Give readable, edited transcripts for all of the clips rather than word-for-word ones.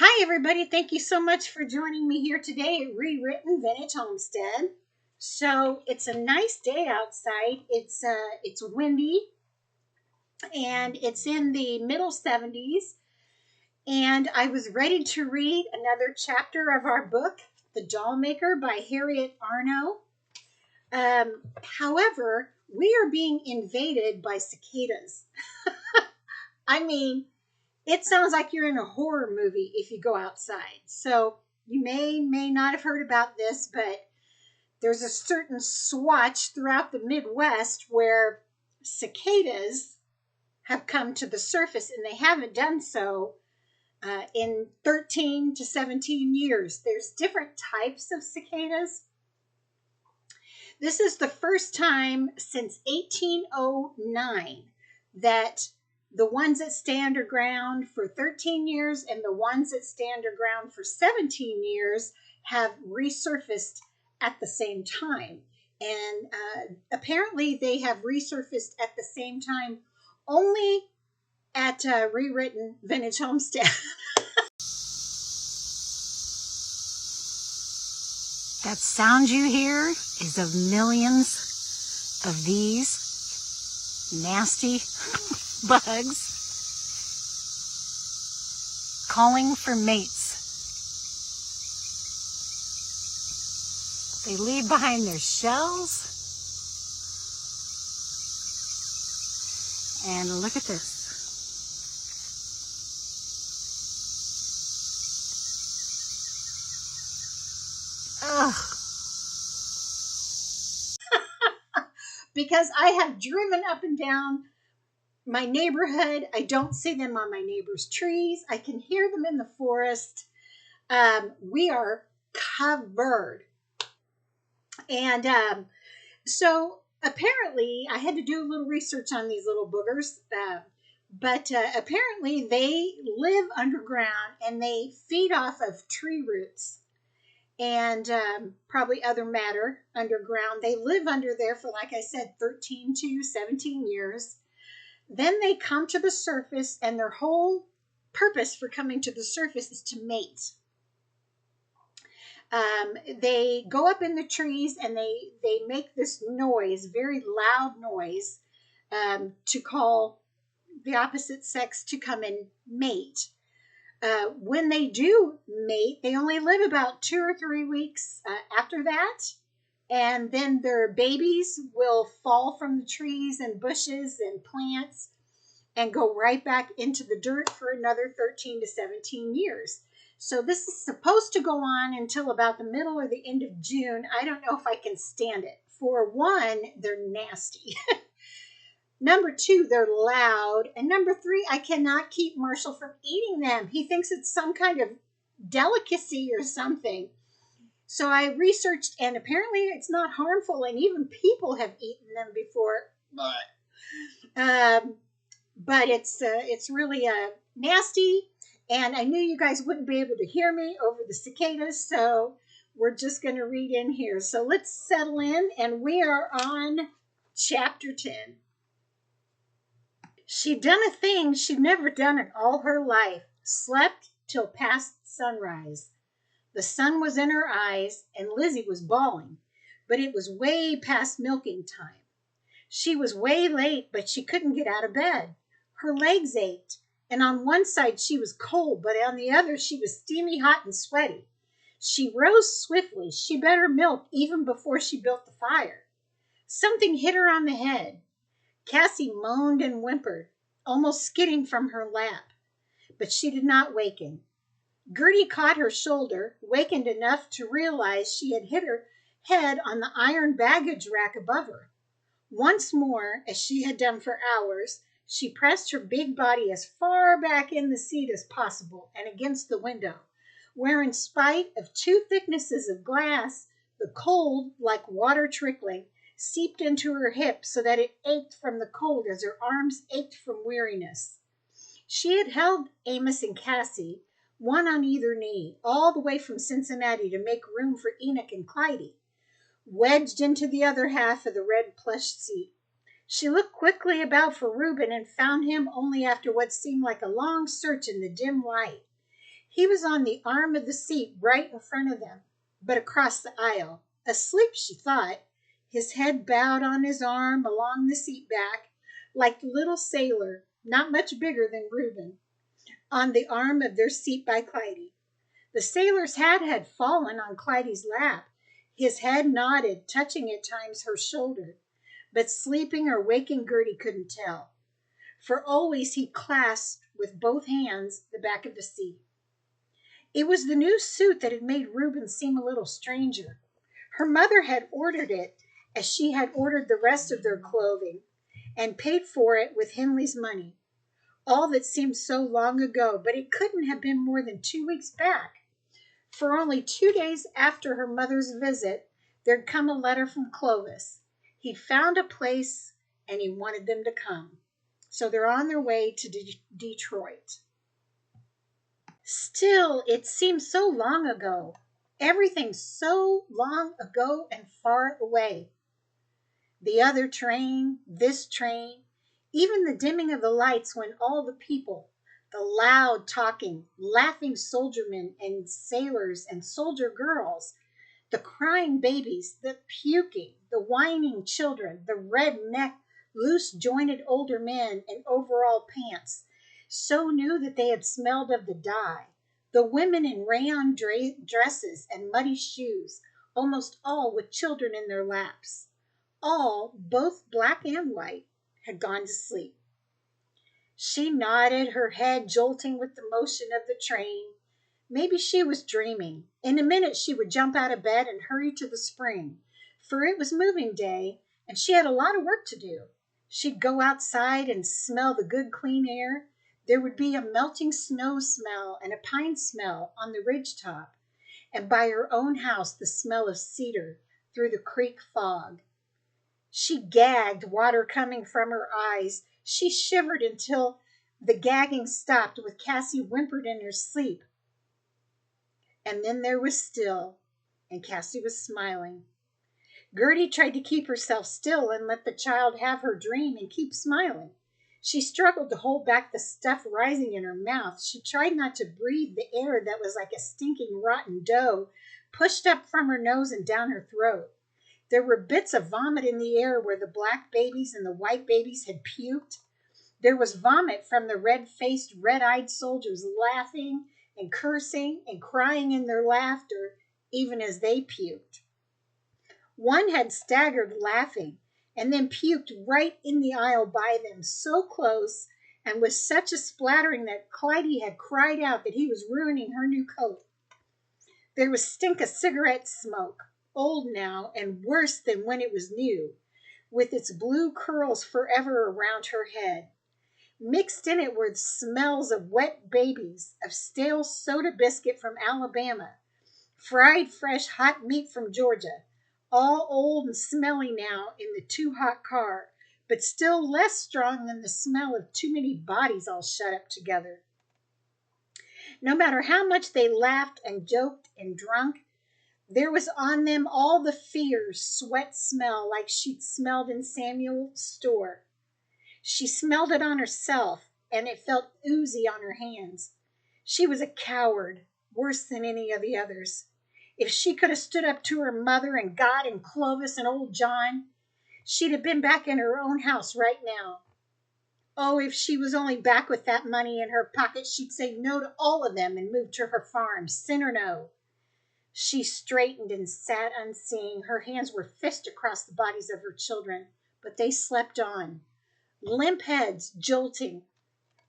Hi, everybody. Thank you so much for joining me here today at Re-Written Vintage Homestead. So it's a nice day outside. It's windy and it's in the middle 70s. And I was ready to read another chapter of our book, The Dollmaker by Harriette Arnow. However, we are being invaded by cicadas. I mean, it sounds like you're in a horror movie if you go outside. So you may not have heard about this, but there's a certain swatch throughout the Midwest where cicadas have come to the surface, and they haven't done so in 13 to 17 years. There's different types of cicadas. This is the first time since 1809 that the ones that stay underground for 13 years and the ones that stay underground for 17 years have resurfaced at the same time. And apparently they have resurfaced at the same time only at Re-Written Vintage Homestead. That sound you hear is of millions of these nasty bugs calling for mates. They leave behind their shells. And look at this. Ugh. Because I have driven up and down my neighborhood. I don't see them on my neighbor's trees. I can hear them in the forest. We are covered. And so apparently I had to do a little research on these little boogers. But apparently they live underground and they feed off of tree roots and probably other matter underground. They live under there for, like I said, 13 to 17 years. Then they come to the surface, and their whole purpose for coming to the surface is to mate. They go up in the trees and they make this noise, very loud noise, to call the opposite sex to come and mate. When they do mate, they only live about 2 or 3 weeks after that. And then their babies will fall from the trees and bushes and plants and go right back into the dirt for another 13 to 17 years. So this is supposed to go on until about the middle or the end of June. I don't know if I can stand it. For one, they're nasty. Number 2, they're loud. And number 3, I cannot keep Marshall from eating them. He thinks it's some kind of delicacy or something. So I researched, and apparently it's not harmful, and even people have eaten them before. But it's really nasty, and I knew you guys wouldn't be able to hear me over the cicadas, so we're just going to read in here. So let's settle in, and we are on chapter 10. She'd done a thing she'd never done in all her life, slept till past sunrise. The sun was in her eyes, and Lizzie was bawling, but it was way past milking time. She was way late, but she couldn't get out of bed. Her legs ached, and on one side she was cold, but on the other she was steamy hot and sweaty. She rose swiftly. She better milk even before she built the fire. Something hit her on the head. Cassie moaned and whimpered, almost skidding from her lap, but she did not waken. Gertie caught her shoulder, wakened enough to realize she had hit her head on the iron baggage rack above her. Once more, as she had done for hours, she pressed her big body as far back in the seat as possible and against the window, where in spite of 2 thicknesses of glass, the cold, like water trickling, seeped into her hip so that it ached from the cold as her arms ached from weariness. She had held Amos and Cassie, one on either knee, all the way from Cincinnati to make room for Enoch and Clyde, wedged into the other half of the red plush seat. She looked quickly about for Reuben and found him only after what seemed like a long search in the dim light. He was on the arm of the seat right in front of them, but across the aisle. Asleep, she thought, his head bowed on his arm along the seat back, like the little sailor, not much bigger than Reuben, on the arm of their seat by Clyde. The sailor's hat had fallen on Clyde's lap. His head nodded, touching at times her shoulder, but sleeping or waking Gertie couldn't tell, for always he clasped with both hands the back of the seat. It was the new suit that had made Reuben seem a little stranger. Her mother had ordered it, as she had ordered the rest of their clothing, and paid for it with Henley's money. All that seemed so long ago, but it couldn't have been more than 2 weeks back. For only 2 days after her mother's visit, there'd come a letter from Clovis. He'd found a place, and he wanted them to come. So they're on their way to Detroit. Still, it seemed so long ago. Everything so long ago and far away. The other train, this train, even the dimming of the lights when all the people, the loud talking, laughing soldiermen and sailors and soldier girls, the crying babies, the puking, the whining children, the red-necked, loose-jointed older men in overall pants, so new that they had smelled of the dye, the women in rayon dresses and muddy shoes, almost all with children in their laps. All, both black and white, had gone to sleep. She nodded, her head jolting with the motion of the train. Maybe she was dreaming. In a minute she would jump out of bed and hurry to the spring, for it was moving day, and she had a lot of work to do. She'd go outside and smell the good clean air. There would be a melting snow smell and a pine smell on the ridge top, and by her own house the smell of cedar through the creek fog. She gagged, water coming from her eyes. She shivered until the gagging stopped with Cassie whimpered in her sleep. And then there was still, and Cassie was smiling. Gertie tried to keep herself still and let the child have her dream and keep smiling. She struggled to hold back the stuff rising in her mouth. She tried not to breathe the air that was like a stinking rotten dough pushed up from her nose and down her throat. There were bits of vomit in the air where the black babies and the white babies had puked. There was vomit from the red-faced, red-eyed soldiers laughing and cursing and crying in their laughter, even as they puked. One had staggered laughing and then puked right in the aisle by them, so close and with such a splattering that Clyde had cried out that he was ruining her new coat. There was stink of cigarette smoke, old now and worse than when it was new, with its blue curls forever around her head. Mixed in it were smells of wet babies, of stale soda biscuit from Alabama, fried fresh hot meat from Georgia, all old and smelly now in the too hot car, but still less strong than the smell of too many bodies all shut up together. No matter how much they laughed and joked and drunk, there was on them all the fierce sweat smell like she'd smelled in Samuel's store. She smelled it on herself, and it felt oozy on her hands. She was a coward, worse than any of the others. If she could have stood up to her mother and God and Clovis and old John, she'd have been back in her own house right now. Oh, if she was only back with that money in her pocket, she'd say no to all of them and move to her farm, sin or no. She straightened and sat unseeing. Her hands were fist across the bodies of her children, but they slept on, limp heads jolting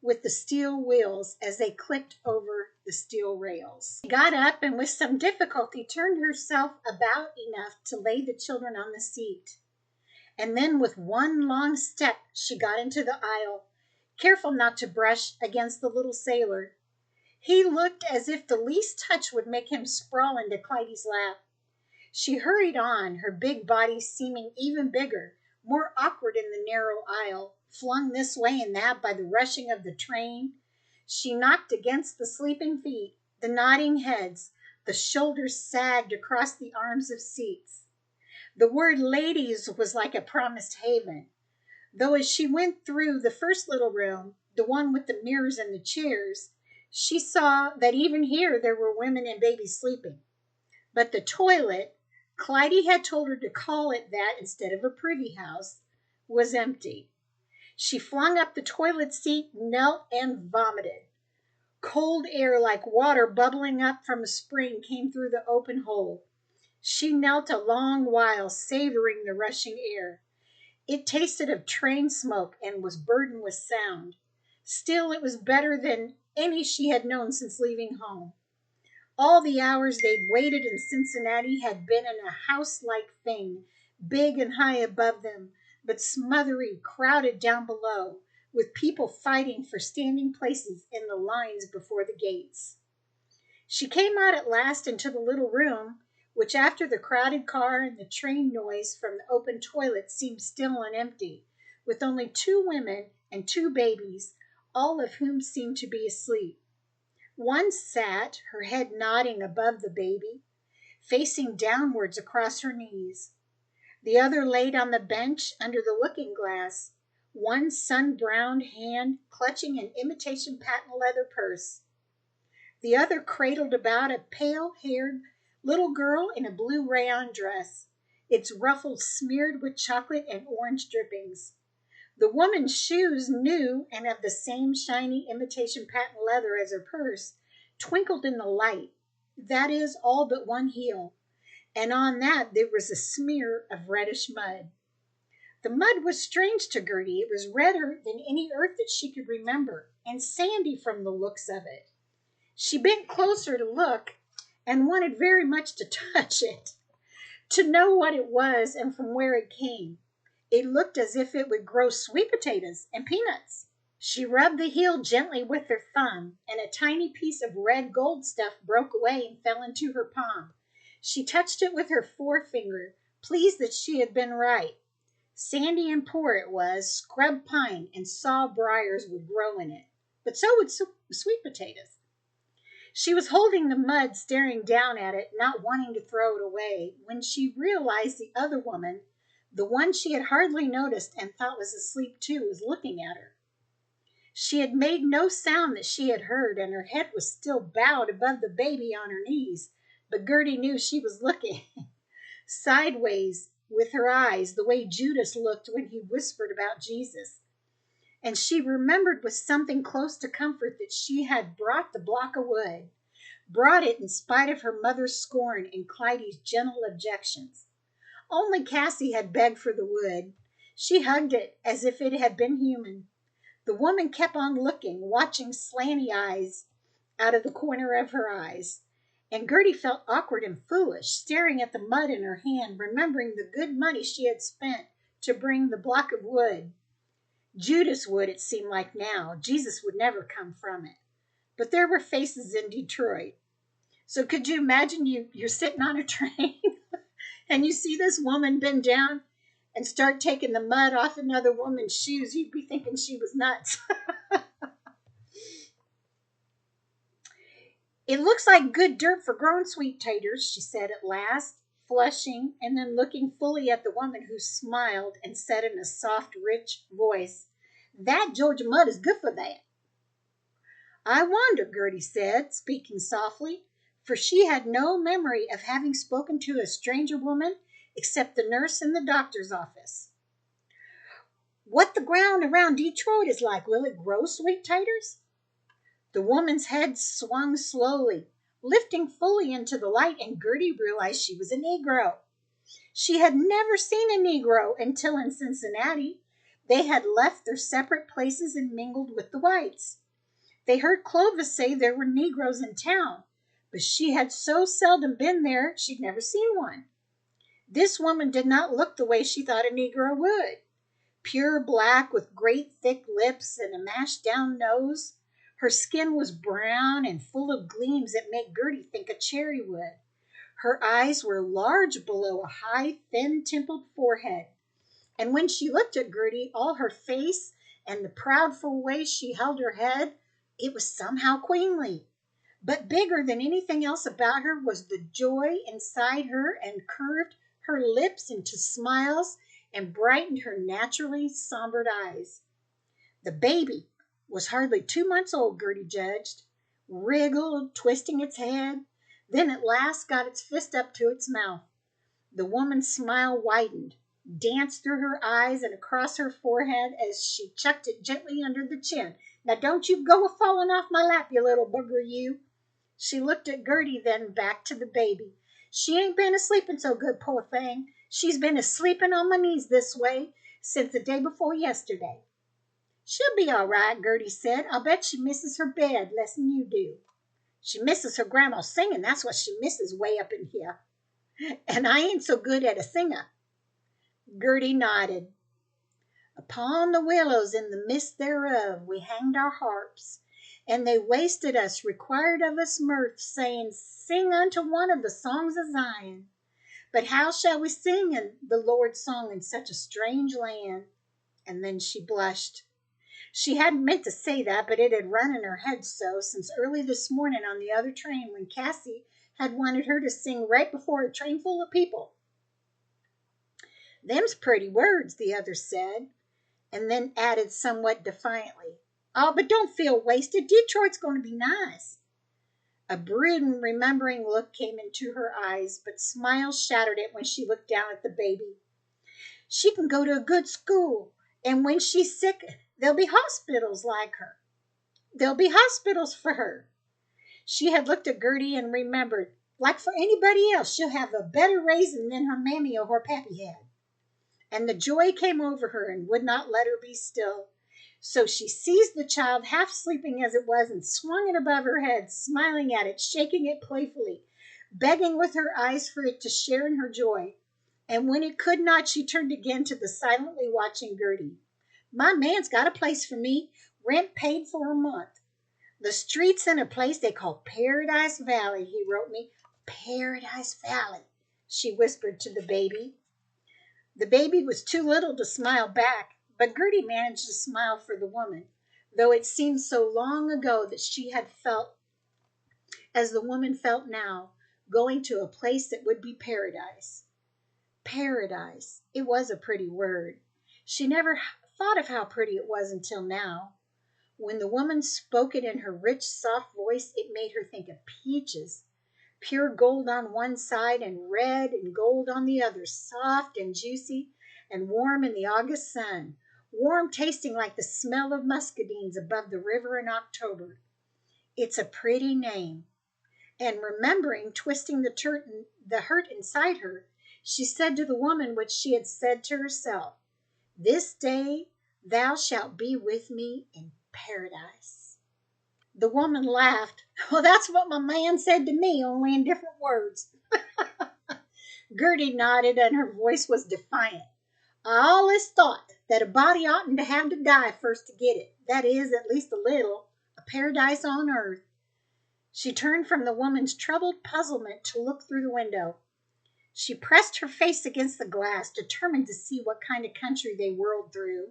with the steel wheels as they clicked over the steel rails. She got up and with some difficulty turned herself about enough to lay the children on the seat. And then with one long step, she got into the aisle, careful not to brush against the little sailor. He looked as if the least touch would make him sprawl into Clyde's lap. She hurried on, her big body seeming even bigger, more awkward in the narrow aisle, flung this way and that by the rushing of the train. She knocked against the sleeping feet, the nodding heads, the shoulders sagged across the arms of seats. The word ladies was like a promised haven, though as she went through the first little room, the one with the mirrors and the chairs, She saw that even here there were women and babies sleeping. But the toilet, Clytie had told her to call it that instead of a privy house, was empty. She flung up the toilet seat, knelt, and vomited. Cold air like water bubbling up from a spring came through the open hole. She knelt a long while, savoring the rushing air. It tasted of train smoke and was burdened with sound. Still, it was better than any she had known since leaving home. All the hours they'd waited in Cincinnati had been in a house-like thing, big and high above them, but smothery, crowded down below, with people fighting for standing places in the lines before the gates. She came out at last into the little room, which after the crowded car and the train noise from the open toilet seemed still and empty, with only 2 women and 2 babies, all of whom seemed to be asleep. One sat, her head nodding above the baby, facing downwards across her knees. The other laid on the bench under the looking-glass, one sun-browned hand clutching an imitation patent leather purse. The other cradled about a pale-haired little girl in a blue rayon dress, its ruffles smeared with chocolate and orange drippings. The woman's shoes, new and of the same shiny imitation patent leather as her purse, twinkled in the light, that is, all but one heel, and on that there was a smear of reddish mud. The mud was strange to Gertie. It was redder than any earth that she could remember, and sandy from the looks of it. She bent closer to look and wanted very much to touch it, to know what it was and from where it came. It looked as if it would grow sweet potatoes and peanuts. She rubbed the heel gently with her thumb, and a tiny piece of red gold stuff broke away and fell into her palm. She touched it with her forefinger, pleased that she had been right. Sandy and poor it was, scrub pine and saw briars would grow in it, but so would sweet potatoes. She was holding the mud, staring down at it, not wanting to throw it away, when she realized the other woman, the one she had hardly noticed and thought was asleep too, was looking at her. She had made no sound that she had heard, and her head was still bowed above the baby on her knees, but Gertie knew she was looking sideways with her eyes, the way Judas looked when he whispered about Jesus. And she remembered with something close to comfort that she had brought the block of wood, brought it in spite of her mother's scorn and Clytie's gentle objections. Only Cassie had begged for the wood. She hugged it as if it had been human. The woman kept on looking, watching slanty eyes out of the corner of her eyes. And Gertie felt awkward and foolish, staring at the mud in her hand, remembering the good money she had spent to bring the block of wood. Judas would, it seemed like now. Jesus would never come from it. But there were faces in Detroit. So could you imagine you're sitting on a train and you see this woman bend down and start taking the mud off another woman's shoes? You'd be thinking she was nuts. It looks like good dirt for growing sweet taters, she said at last, flushing and then looking fully at the woman, who smiled and said in a soft, rich voice, "That Georgia mud is good for that." "I wonder," Gertie said, speaking softly, for she had no memory of having spoken to a stranger woman except the nurse in the doctor's office, "what the ground around Detroit is like. Will it grow sweet taters?" The woman's head swung slowly, lifting fully into the light, and Gertie realized she was a Negro. She had never seen a Negro until in Cincinnati. They had left their separate places and mingled with the whites. They heard Clovis say there were Negroes in town, but she had so seldom been there she'd never seen one. This woman did not look the way she thought a Negro would. Pure black with great thick lips and a mashed down nose. Her skin was brown and full of gleams that made Gertie think of cherry wood. Her eyes were large below a high, thin, dimpled forehead. And when she looked at Gertie, all her face and the proudful way she held her head, it was somehow queenly. But bigger than anything else about her was the joy inside her, and curved her lips into smiles and brightened her naturally sombered eyes. The baby was hardly 2 months old, Gertie judged. wriggled, twisting its head, then at last got its fist up to its mouth. The woman's smile widened, danced through her eyes and across her forehead as she chucked it gently under the chin. Now don't you go a-falling off my lap, you little booger, you. She looked at Gertie, then back to the baby. She ain't been a-sleeping so good, poor thing. She's been a-sleeping on my knees this way since the day before yesterday. She'll be all right, Gertie said. I'll bet she misses her bed less'n you do. She misses her grandma singing, that's what she misses way up in here. And I ain't so good at a singer. Gertie nodded. Upon the willows in the midst thereof we hanged our harps, and they wasted us, required of us mirth, saying, Sing unto one of the songs of Zion. But how shall we sing in the Lord's song in such a strange land? And then she blushed. She hadn't meant to say that, but it had run in her head so since early this morning on the other train when Cassie had wanted her to sing right before a train full of people. Them's pretty words, the other said, and then added somewhat defiantly, Oh, but don't feel wasted. Detroit's going to be nice. A brooding, remembering look came into her eyes, but smiles shadowed it when she looked down at the baby. She can go to a good school, and when she's sick, there'll be hospitals like her. There'll be hospitals for her. She had looked at Gertie and remembered, like for anybody else, she'll have a better raising than her mammy or her pappy had. And the joy came over her and would not let her be still. So she seized the child, half sleeping as it was, and swung it above her head, smiling at it, shaking it playfully, begging with her eyes for it to share in her joy. And when it could not, she turned again to the silently watching Gertie. My man's got a place for me, rent paid for a month. The street's in a place they call Paradise Valley, he wrote me. Paradise Valley, she whispered to the baby. The baby was too little to smile back, but Gertie managed to smile for the woman, though it seemed so long ago that she had felt as the woman felt now, going to a place that would be paradise. Paradise. It was a pretty word. She never thought of how pretty it was until now. When the woman spoke it in her rich, soft voice, it made her think of peaches. Pure gold on one side and red and gold on the other, soft and juicy and warm in the August sun, warm tasting like the smell of muscadines above the river in October. It's a pretty name. And remembering, twisting the hurt inside her, she said to the woman what she had said to herself, This day thou shalt be with me in paradise. The woman laughed. Well, that's what my man said to me, only in different words. Gertie nodded, and her voice was defiant. I always thought that a body oughtn't to have to die first to get it. That is, at least a little, a paradise on earth. She turned from the woman's troubled puzzlement to look through the window. She pressed her face against the glass, determined to see what kind of country they whirled through.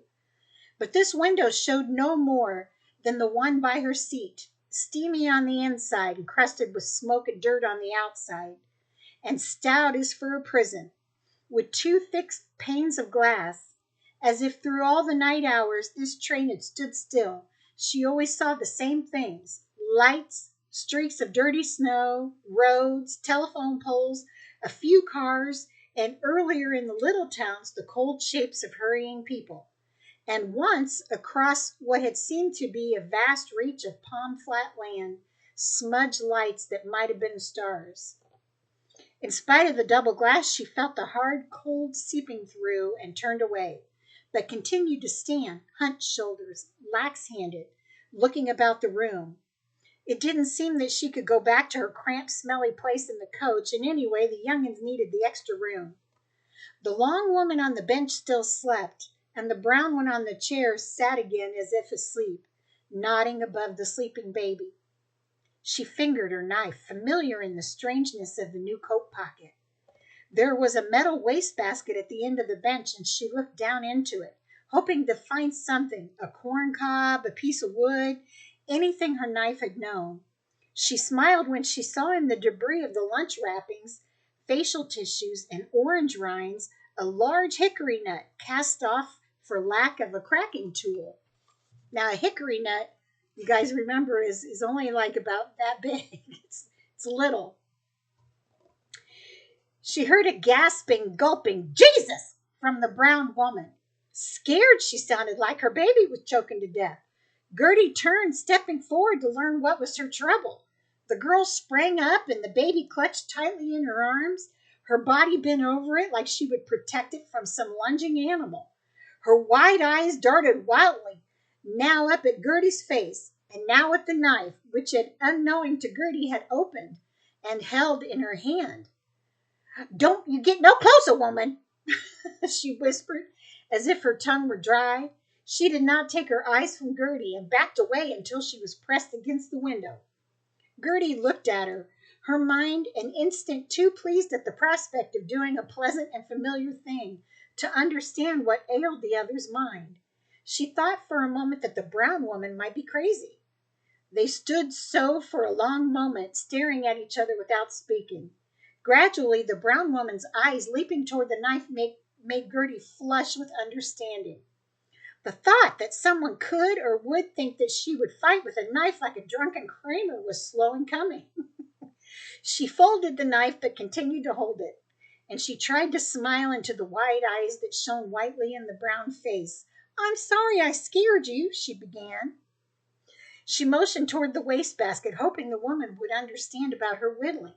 But this window showed no more than the one by her seat, steamy on the inside and crusted with smoke and dirt on the outside, and stout as for a prison, with two thick panes of glass. As if through all the night hours this train had stood still, she always saw the same things, lights, streaks of dirty snow, roads, telephone poles, a few cars, and earlier in the little towns the cold shapes of hurrying people. And once, across what had seemed to be a vast reach of palm-flat land, smudged lights that might have been stars. In spite of the double glass, she felt the hard cold seeping through and turned away, but continued to stand, hunched shoulders, lax-handed, looking about the room. It didn't seem that she could go back to her cramped, smelly place in the coach, and anyway, the young'uns needed the extra room. The long woman on the bench still slept, and the brown one on the chair sat again as if asleep, nodding above the sleeping baby. She fingered her knife, familiar in the strangeness of the new coat pocket. There was a metal wastebasket at the end of the bench, and she looked down into it, hoping to find something, a corn cob, a piece of wood, anything her knife had known. She smiled when she saw in the debris of the lunch wrappings, facial tissues, and orange rinds, a large hickory nut cast off for lack of a cracking tool. Now, a hickory nut you guys remember, is only like about that big. It's little. She heard a gasping, gulping, Jesus, from the brown woman. Scared, she sounded like her baby was choking to death. Gertie turned, stepping forward to learn what was her trouble. The girl sprang up, and the baby clutched tightly in her arms, her body bent over it like she would protect it from some lunging animal. Her wide eyes darted wildly, now up at Gertie's face, and now at the knife, which it, unknowing to Gertie, had opened and held in her hand. Don't you get no closer, woman, she whispered, as if her tongue were dry. She did not take her eyes from Gertie and backed away until she was pressed against the window. Gertie looked at her, her mind an instant too pleased at the prospect of doing a pleasant and familiar thing to understand what ailed the other's mind. She thought for a moment that the brown woman might be crazy. They stood so for a long moment, staring at each other without speaking. Gradually, the brown woman's eyes leaping toward the knife made Gertie flush with understanding. The thought that someone could or would think that she would fight with a knife like a drunken Kramer was slow in coming. She folded the knife but continued to hold it, and she tried to smile into the wide eyes that shone whitely in the brown face. I'm sorry I scared you, she began. She motioned toward the wastebasket, hoping the woman would understand about her whittling.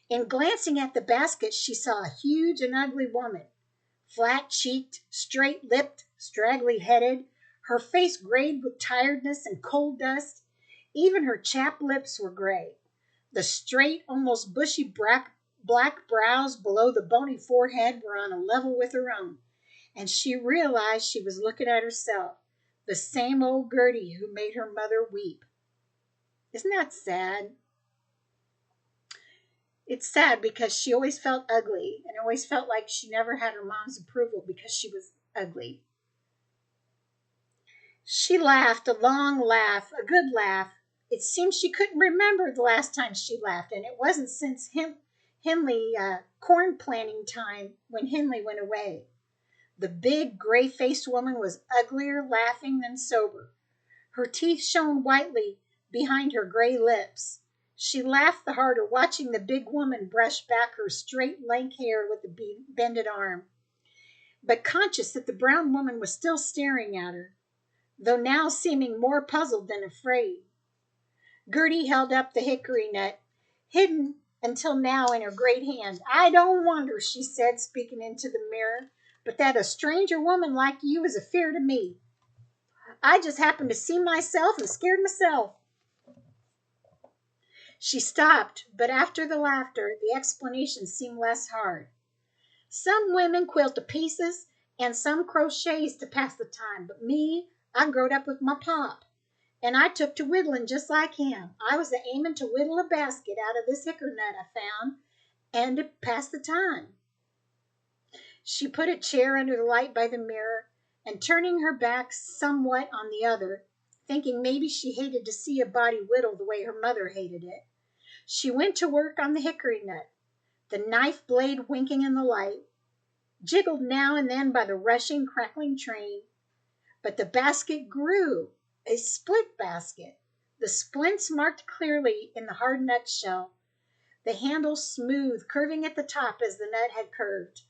In glancing at the basket, she saw a huge and ugly woman, flat-cheeked, straight-lipped, straggly-headed, her face grayed with tiredness and coal dust. Even her chapped lips were gray. The straight, almost bushy black brows below the bony forehead were on a level with her own, and she realized she was looking at herself, the same old Gertie who made her mother weep. Isn't that sad? It's sad because she always felt ugly and always felt like she never had her mom's approval because she was ugly. She laughed a long laugh, a good laugh. It seemed she couldn't remember the last time she laughed, and it wasn't since Henley corn planting time when Henley went away. The big, gray-faced woman was uglier laughing than sober. Her teeth shone whitely behind her gray lips. She laughed the harder, watching the big woman brush back her straight, lank hair with a bended arm, but conscious that the brown woman was still staring at her, though now seeming more puzzled than afraid. Gertie held up the hickory nut, hidden until now in her great hand. I don't wonder, she said, speaking into the mirror, but that a stranger woman like you is a fear to me. I just happened to see myself and scared myself. She stopped, but after the laughter, the explanation seemed less hard. Some women quilt to pieces, and some crochets to pass the time, but me, I growed up with my pop, and I took to whittling just like him. I was aiming to whittle a basket out of this hickory nut I found, and to pass the time. She put a chair under the light by the mirror, and turning her back somewhat on the other, thinking maybe she hated to see a body whittle the way her mother hated it, she went to work on the hickory nut, the knife blade winking in the light, jiggled now and then by the rushing, crackling train. But the basket grew, a split basket, the splints marked clearly in the hard nut shell, the handle smooth, curving at the top as the nut had curved,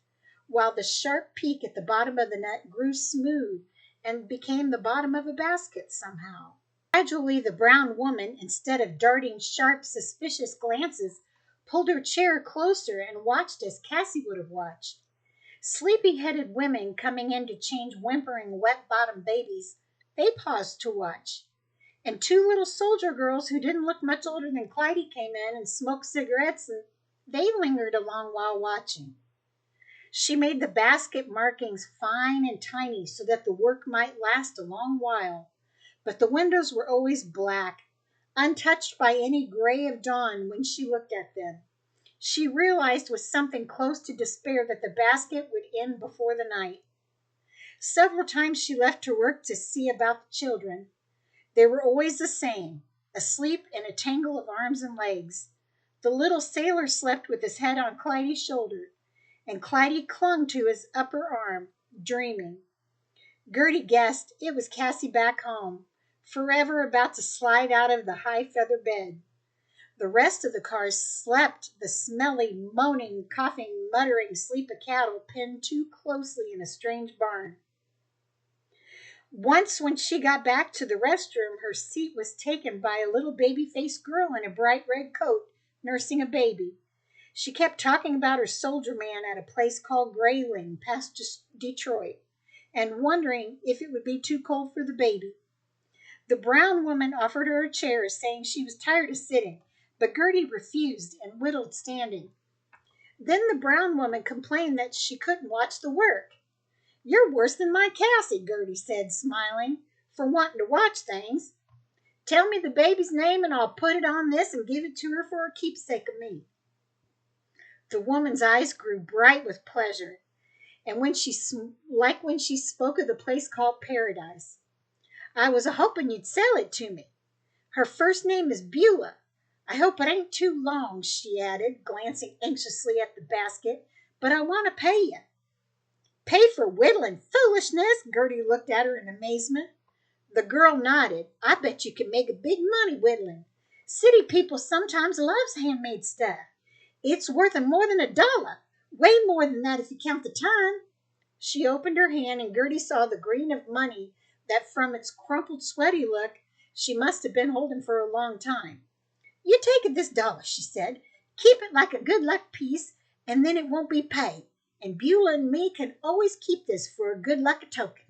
while the sharp peak at the bottom of the nut grew smooth and became the bottom of a basket somehow. Gradually, the brown woman, instead of darting sharp, suspicious glances, pulled her chair closer and watched as Cassie would have watched. Sleepy-headed women coming in to change whimpering, wet-bottomed babies, they paused to watch. And two little soldier girls who didn't look much older than Clyde came in and smoked cigarettes, and they lingered a long while watching. She made the basket markings fine and tiny so that the work might last a long while. But the windows were always black, untouched by any gray of dawn when she looked at them. She realized with something close to despair that the basket would end before the night. Several times she left her work to see about the children. They were always the same, asleep in a tangle of arms and legs. The little sailor slept with his head on Clyde's shoulder, and Clyde clung to his upper arm, dreaming. Gertie guessed it was Cassie back home, forever about to slide out of the high feather bed. The rest of the cars slept the smelly, moaning, coughing, muttering sleep of cattle penned too closely in a strange barn. Once, when she got back to the restroom, her seat was taken by a little baby-faced girl in a bright red coat nursing a baby. She kept talking about her soldier man at a place called Grayling, past Detroit, and wondering if it would be too cold for the baby. The brown woman offered her a chair, saying she was tired of sitting, but Gertie refused and whittled standing. Then the brown woman complained that she couldn't watch the work. "You're worse than my Cassie," Gertie said, smiling, "for wanting to watch things. Tell me the baby's name and I'll put it on this and give it to her for a keepsake of me." The woman's eyes grew bright with pleasure, and when she spoke of the place called Paradise. "I was a-hoping you'd sell it to me. Her first name is Beulah. I hope it ain't too long," she added, glancing anxiously at the basket, "but I want to pay you." "Pay for whittling foolishness!" Gertie looked at her in amazement. The girl nodded. "I bet you can make a big money whittling. City people sometimes loves handmade stuff. It's worth more than $1, way more than that if you count the time." She opened her hand, and Gertie saw the green of money that from its crumpled, sweaty look she must have been holding for a long time. "You take this $1," she said. "Keep it like a good luck piece, and then it won't be paid. And Beulah and me can always keep this for a good luck token."